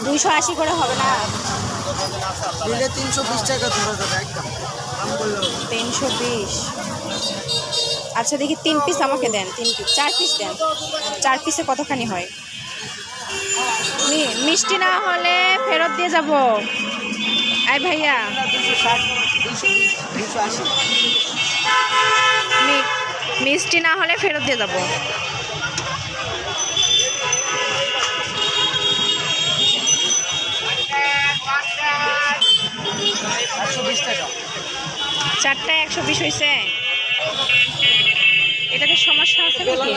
$280 করে হবে না? 320 টাকা ধরা যাবে একদম। 320। আচ্ছা দেখি 3 পিস আমাকে দেন, 3 পিস, 4 পিস দেন। 4 পিসে কতখানি হয়? মিষ্টি না হলে ফেরত দিয়ে যাব। আই ভাইয়া, 280। মিষ্টি না হলে ফেরত দিয়ে যাব। চারটায় 120 হয়েছে। এটাতে সমস্যা আছে নাকি?